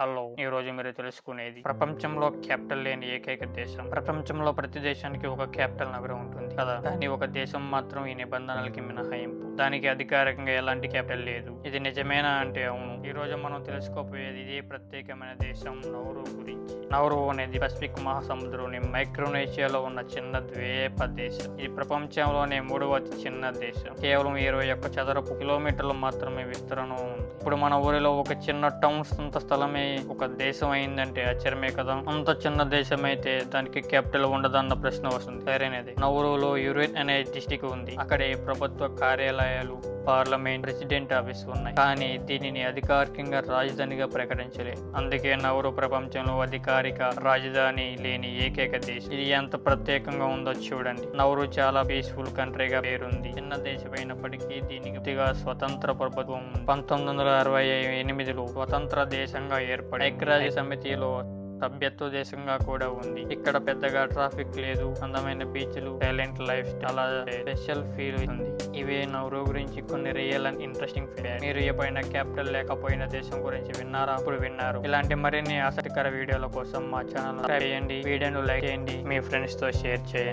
Hello, ఈ రోజు మీరు తెలుసుకునేది ప్రపంచంలో క్యాపిటల్ లేని ఏకైక దేశం. ప్రపంచంలో ప్రతి దేశానికి ఒక క్యాపిటల్ నగరం ఉంటుంది కదా, కానీ ఒక దేశం మాత్రం ఈ నిబంధనలకి మినహాయింపు. దానికి అధికారికంగా ఎలాంటి క్యాపిటల్ లేదు. ఇది నిజమేనా అంటే అవును. ఈ రోజు మనం తెలుసుకోపోయేది ఇదే ప్రత్యేకమైన దేశం నౌరు గురించి. నౌరు అనేది పసిఫిక్ మహాసముద్రంలోని మైక్రోనేషియాలో ఉన్న చిన్న ద్వీప దేశం. ఇది ప్రపంచంలోనే మూడవ అతి చిన్న దేశం. కేవలం 21 చదరపు కిలోమీటర్లు మాత్రమే విస్తరణ ఉంది. ఇప్పుడు మన ఊరిలో ఒక చిన్న టౌన్ సొంత స్థలమే ఒక దేశం అయిందంటే ఆశ్చర్యమే కదా. అంత చిన్న దేశం అయితే దానికి క్యాపిటల్ ఉండదన్న ప్రశ్న వస్తుంది. సరైనది. నౌరులో యురేన్ అనే డిస్టిక్ ఉంది. అక్కడే ప్రభుత్వ కార్యాలయాలు, పార్లమెంట్, ప్రెసిడెంట్ ఆఫీస్ ఉన్నాయి. కానీ దీనిని అధికారికంగా రాజధానిగా ప్రకటించలేదు. అందుకే నౌరు ప్రపంచంలో అధికారిక రాజధాని లేని ఏకైక దేశం. ఇది ఎంత ప్రత్యేకంగా ఉందో చూడండి. నౌరు చాలా పీస్ఫుల్ కంట్రీగా పేరుంది. చిన్న దేశం అయినప్పటికీ దీనికి స్వతంత్ర ప్రభుత్వం 1968లో స్వతంత్ర దేశంగా ఏర్పడి ఐక్యరాజ్య సమితిలో సభ్యత్వ దేశంగా కూడా ఉంది. ఇక్కడ పెద్దగా ట్రాఫిక్ లేదు, అందమైన బీచ్లు, సైలెంట్ లైఫ్, చాలా స్పెషల్ ఫీల్ ఉంది. ఇవే నౌరు గురించి కొన్ని రియల్ అండ్ ఇంట్రెస్టింగ్ ఫ్యాక్ట్స్. మీరు ఎప్పుడైనా క్యాపిటల్ లేకపోయిన దేశం గురించి విన్నారా? ఇప్పుడు విన్నారు. ఇలాంటి మరిన్ని ఆసక్తికర వీడియోల కోసం మా ఛానల్ సబ్స్క్రైబ్ చేయండి, వీడియోను లైక్ చేయండి, మీ ఫ్రెండ్స్ తో షేర్ చేయండి.